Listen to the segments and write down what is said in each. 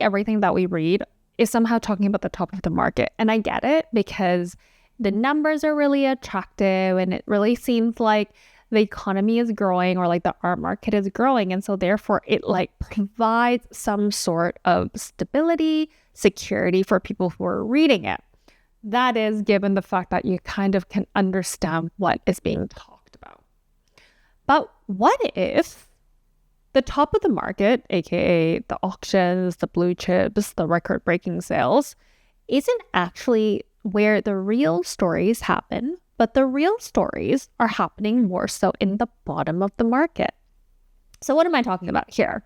like everything that we read is somehow talking about the top of the market. And I get it because the numbers are really attractive and it really seems like the economy is growing or like the art market is growing. And so therefore it like provides some sort of stability, security for people who are reading it. That is given the fact that you kind of can understand what is being talked about. But what if the top of the market, aka the auctions, the blue chips, the record-breaking sales, isn't actually where the real stories happen, but the real stories are happening more so in the bottom of the market? So what am I talking about here?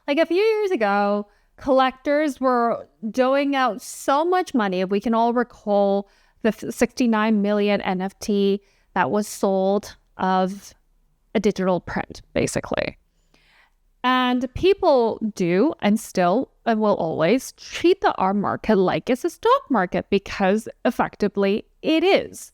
Like a few years ago, collectors were doling out so much money. If we can all recall the 69 million NFT that was sold of a digital print, basically. And people do and still and will always treat the art market like it's a stock market because effectively it is.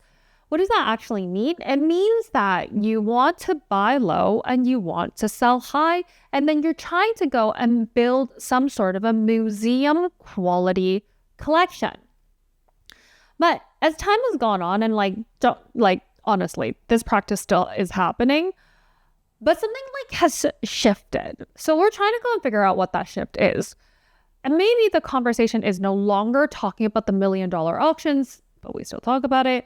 What does that actually mean? It means that you want to buy low and you want to sell high, and then you're trying to go and build some sort of a museum quality collection. But as time has gone on, and honestly, this practice still is happening, but something has shifted. So we're trying to go and figure out what that shift is. And maybe the conversation is no longer talking about the $1 million auctions, but we still talk about it.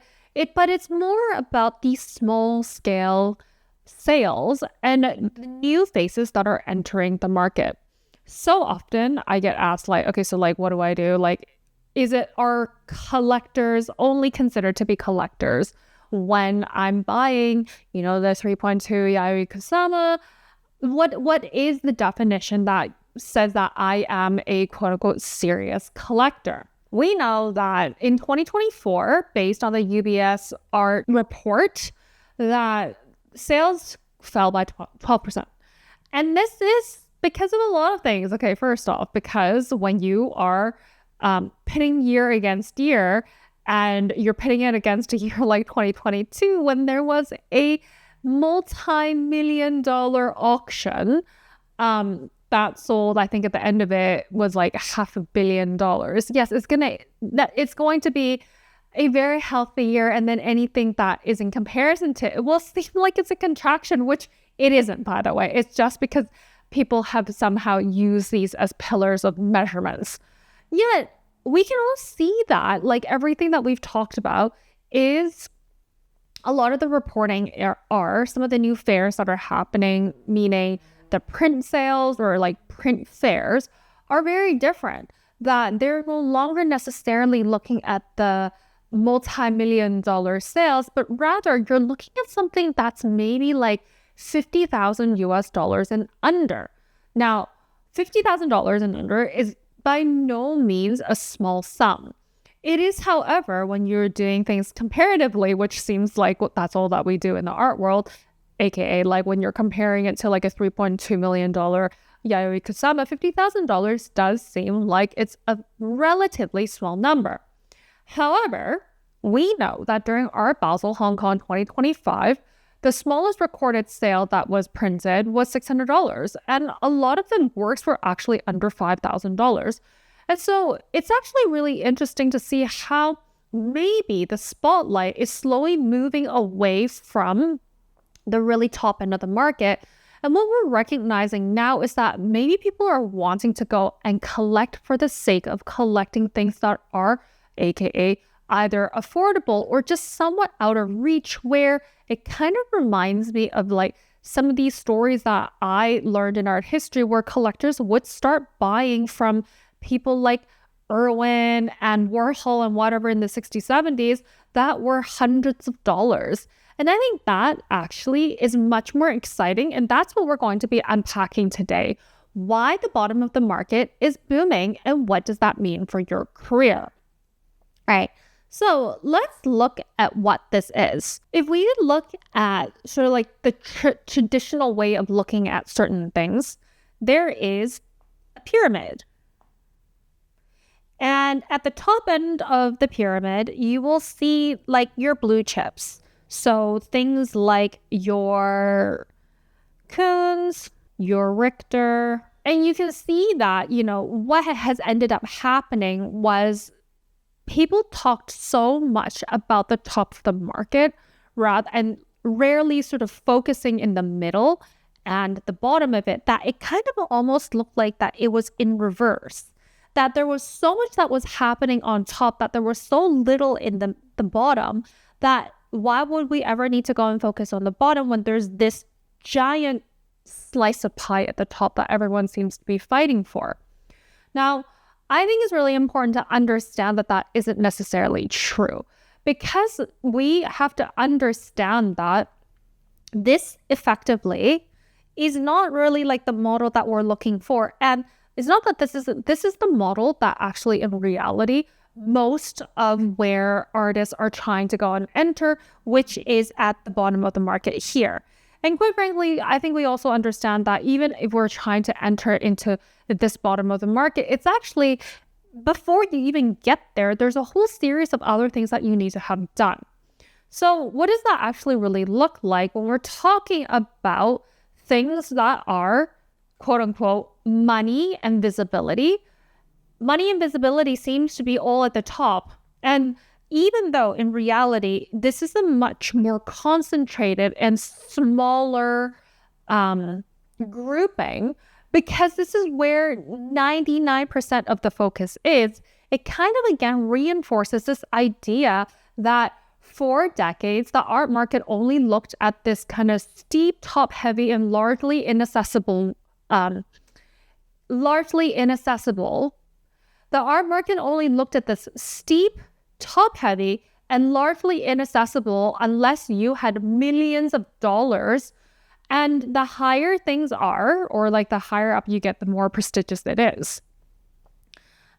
But it's more about these small scale sales and the new faces that are entering the market. So often I get asked okay, so what do I do? Are collectors only considered to be collectors when I'm buying, the 3.2 Yayoi Kusama? What is the definition that says that I am a quote unquote serious collector? We know that in 2024, based on the UBS art report, that sales fell by 12%. And this is because of a lot of things. Okay, first off, because when you are pitting year against year, and you're pitting it against a year like 2022, when there was a multi-million-dollar auction, that sold, I think at the end of it was $500 million. Yes, it's going to be a very healthy year, and then anything that is in comparison to it will seem like it's a contraction, which it isn't, by the way. It's just because people have somehow used these as pillars of measurements. Yet we can all see that everything that we've talked about is a lot of the reporting are some of the new fairs that are happening, meaning the print sales or print fairs are very different, that they're no longer necessarily looking at the multi-million-dollar sales, but rather you're looking at something that's maybe $50,000 and under. Now, $50,000 and under is by no means a small sum. It is, however, when you're doing things comparatively, which seems like that's all that we do in the art world, aka when you're comparing it to a $3.2 million Yayoi Kusama, $50,000 does seem like it's a relatively small number. However, we know that during Art Basel Hong Kong 2025, the smallest recorded sale that was printed was $600, and a lot of the works were actually under $5,000. And so it's actually really interesting to see how maybe the spotlight is slowly moving away from the really top end of the market. And what we're recognizing now is that maybe people are wanting to go and collect for the sake of collecting things that are, aka, either affordable or just somewhat out of reach, where it kind of reminds me of some of these stories that I learned in art history, where collectors would start buying from people like Irwin and Warhol and whatever in the 60s, 70s that were hundreds of dollars. And I think that actually is much more exciting. And that's what we're going to be unpacking today. Why the bottom of the market is booming and what does that mean for your career? All right. So let's look at what this is. If we look at sort of the traditional way of looking at certain things, there is a pyramid. And at the top end of the pyramid, you will see your blue chips. So things like your Koons, your Richter, And you can see that, what has ended up happening was people talked so much about the top of the market and rarely sort of focusing in the middle and the bottom of it, that it kind of almost looked like that it was in reverse, that there was so much that was happening on top, that there was so little in the bottom, that why would we ever need to go and focus on the bottom when there's this giant slice of pie at the top that everyone seems to be fighting for? Now, I think it's really important to understand that that isn't necessarily true, because we have to understand that this effectively is not really like the model that we're looking for. And it's not that this is the model that actually in reality, most of where artists are trying to go and enter, which is at the bottom of the market here. And quite frankly, I think we also understand that even if we're trying to enter into this bottom of the market, it's actually, before you even get there, there's a whole series of other things that you need to have done. So what does that actually really look like when we're talking about things that are, quote unquote, money and visibility? Money and visibility seems to be all at the top. And even though in reality, this is a much more concentrated and smaller grouping, because this is where 99% of the focus is, it kind of again reinforces this idea that for decades, the art market only looked at this kind of steep, top-heavy, and largely inaccessible. The art market only looked at this steep, top-heavy, and largely inaccessible unless you had millions of dollars. And the higher things are, or like the higher up you get, the more prestigious it is.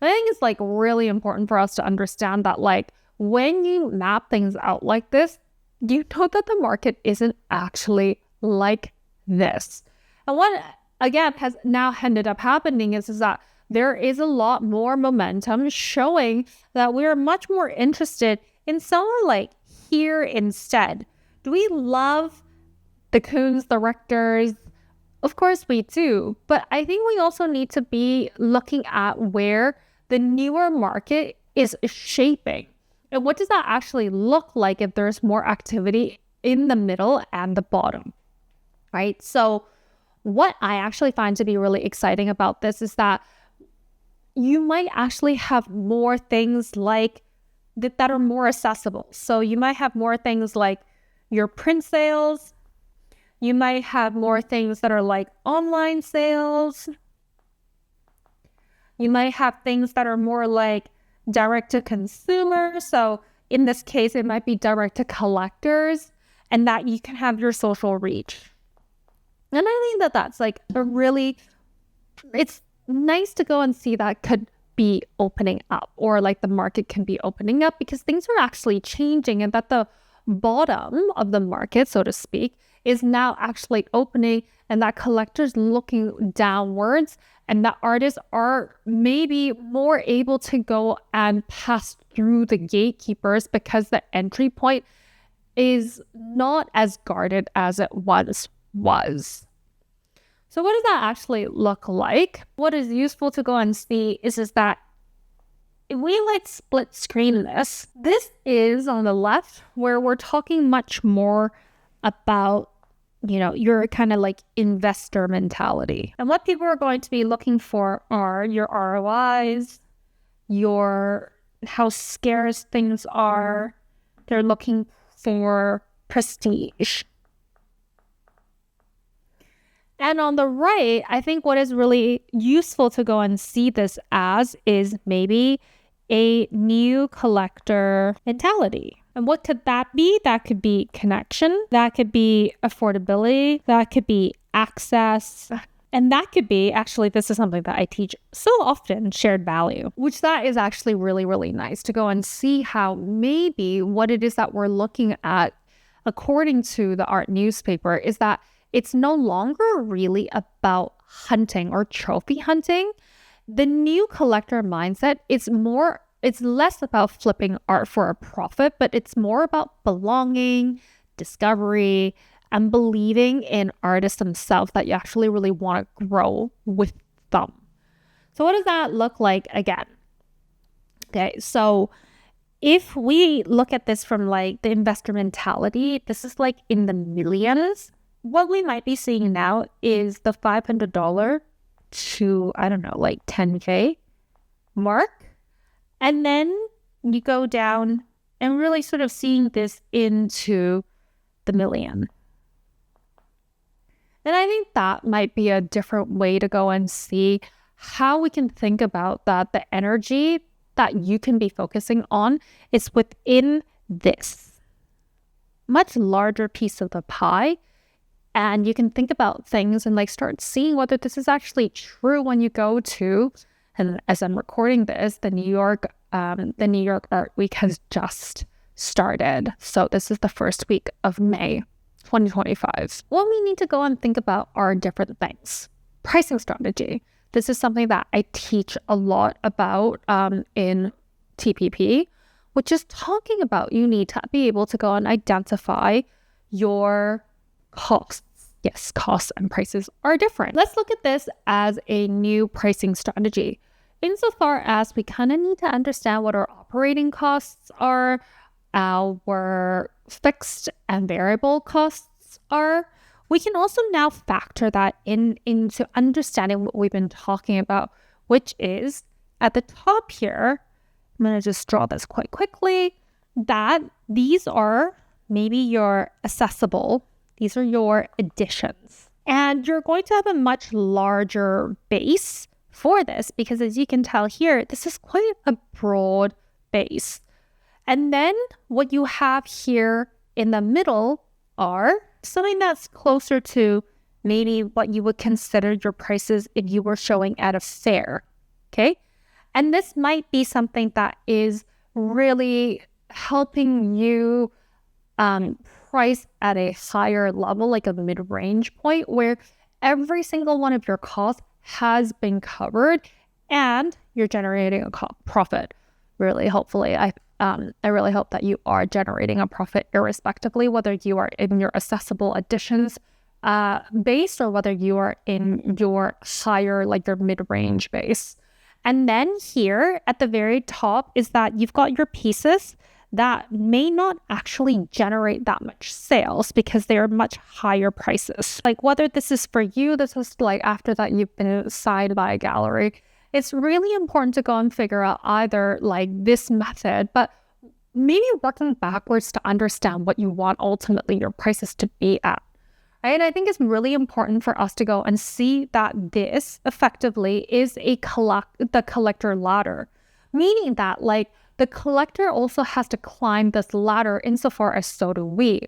I think it's like really important for us to understand that, like, when you map things out like this, you know that the market isn't actually like this. And what, again, has now ended up happening is that there is a lot more momentum showing that we're much more interested in someone like here instead. Do we love the Kuhns, the Richters? Of course we do. But I think we also need to be looking at where the newer market is shaping. And what does that actually look like if there's more activity in the middle and the bottom, right? So what I actually find to be really exciting about this is that you might actually have more things like that are more accessible. So you might have more things like your print sales. You might have more things that are like online sales. You might have things that are more like direct to consumer. So in this case, it might be direct to collectors, and that you can have your social reach. And I think that that's like it's nice to go and see that could be opening up, or like the market can be opening up, because things are actually changing, and that the bottom of the market, so to speak, is now actually opening, and that collectors looking downwards, and that artists are maybe more able to go and pass through the gatekeepers, because the entry point is not as guarded as it once was. So what does that actually look like? What is useful to go and see is that if we like split screen this is on the left, where we're talking much more about, your kind of like investor mentality. And what people are going to be looking for are your ROIs, how scarce things are. They're looking for prestige. And on the right, I think what is really useful to go and see this as is maybe a new collector mentality. And what could that be? That could be connection. That could be affordability. That could be access. And that could be, actually, this is something that I teach so often, shared value, which that is actually really, really nice to go and see how maybe what it is that we're looking at, according to the art newspaper, is that it's no longer really about hunting or trophy hunting. The new collector mindset, it's less about flipping art for a profit, but it's more about belonging, discovery, and believing in artists themselves, that you actually really want to grow with thumb. So what does that look like again? Okay, so if we look at this from like the investor mentality, this is like in the millions. What we might be seeing now is the $500 to, I don't know, like 10K mark. And then you go down and really sort of seeing this into the million. And I think that might be a different way to go and see how we can think about that. The energy that you can be focusing on is within this much larger piece of the pie. And you can think about things and like start seeing whether this is actually true when you go to, and as I'm recording this, the New York Art Week has just started. So this is the first week of May 2025. What we need to go and think about are different things. Pricing strategy. This is something that I teach a lot about in TPP, which is talking about you need to be able to go and identify your costs. Yes, costs and prices are different. Let's look at this as a new pricing strategy. Insofar as we kind of need to understand what our operating costs are, our fixed and variable costs are, we can also now factor that into understanding what we've been talking about, which is at the top here, I'm going to just draw this quite quickly, that these are maybe your accessible, these are your additions. And you're going to have a much larger base for this because as you can tell here, this is quite a broad base. And then what you have here in the middle are something that's closer to maybe what you would consider your prices if you were showing at a fair, okay? And this might be something that is really helping you price at a higher level, like a mid-range point where every single one of your costs has been covered and you're generating a profit. Really, hopefully, I really hope that you are generating a profit irrespectively, whether you are in your accessible additions base or whether you are in your higher, like your mid-range base. And then here at the very top is that you've got your pieces that may not actually generate that much sales because they are much higher prices. Like whether this is for you, this is like after that you've been signed by a gallery, it's really important to go and figure out either like this method, but maybe working backwards to understand what you want ultimately your prices to be at. Right? I think it's really important for us to go and see that this effectively is the collector ladder, meaning that like the collector also has to climb this ladder insofar as so do we.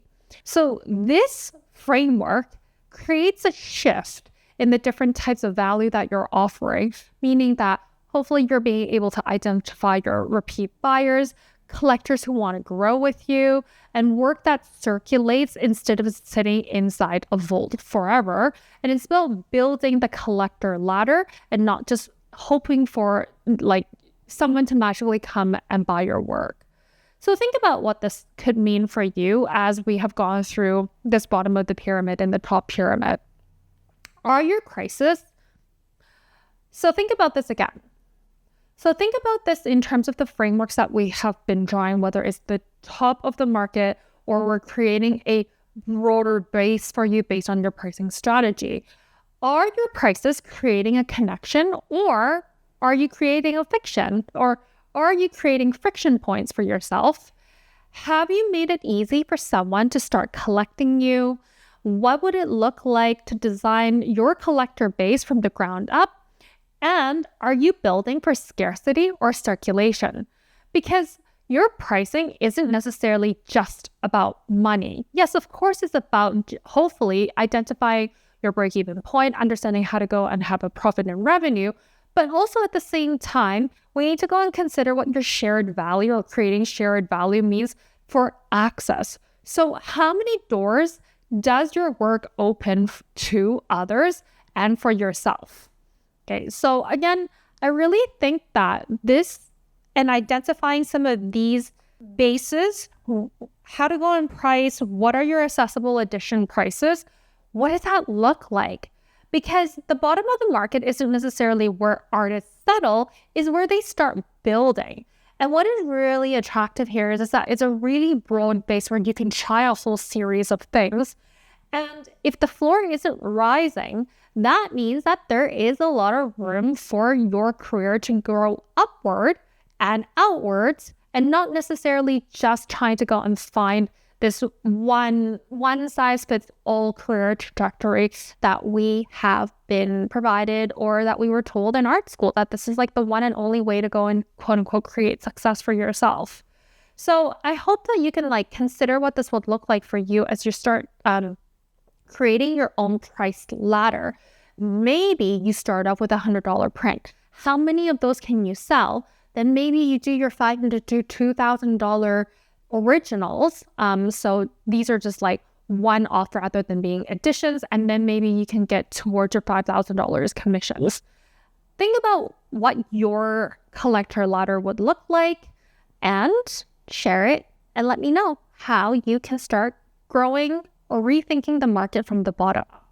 So this framework creates a shift in the different types of value that you're offering, meaning that hopefully you're being able to identify your repeat buyers, collectors who want to grow with you, and work that circulates instead of sitting inside a vault forever. And it's about building the collector ladder and not just hoping for like someone to magically come and buy your work. So think about what this could mean for you as we have gone through this bottom of the pyramid and the top pyramid. Are your prices? So think about this again. So think about this in terms of the frameworks that we have been drawing, whether it's the top of the market or we're creating a broader base for you based on your pricing strategy. Are your prices creating a connection, or are you creating a fiction, or are you creating friction points for yourself? Have you made it easy for someone to start collecting you? What would it look like to design your collector base from the ground up? And are you building for scarcity or circulation? Because your pricing isn't necessarily just about money. Yes, of course, it's about hopefully identifying your break-even point, understanding how to go and have a profit and revenue. But also at the same time, we need to go and consider what your shared value or creating shared value means for access. So how many doors does your work open to others and for yourself? Okay, so again, I really think that this and identifying some of these bases, how to go and price, what are your accessible edition prices, what does that look like? because the bottom of the market isn't necessarily where artists settle, is where they start building. And what is really attractive here is that it's a really broad base where you can try a whole series of things. And if the floor isn't rising, that means that there is a lot of room for your career to grow upward and outwards, and not necessarily just trying to go and find this one size fits all career trajectory that we have been provided, or that we were told in art school that this is like the one and only way to go and quote unquote create success for yourself. So I hope that you can like consider what this would look like for you as you start creating your own priced ladder. Maybe you start off with $100 print. How many of those can you sell? Then maybe you do your $500 to $2,000 originals. So these are just like one off rather than being additions. And then maybe you can get towards your $5,000 commissions. Think about what your collector ladder would look like and share it and let me know how you can start growing or rethinking the market from the bottom up.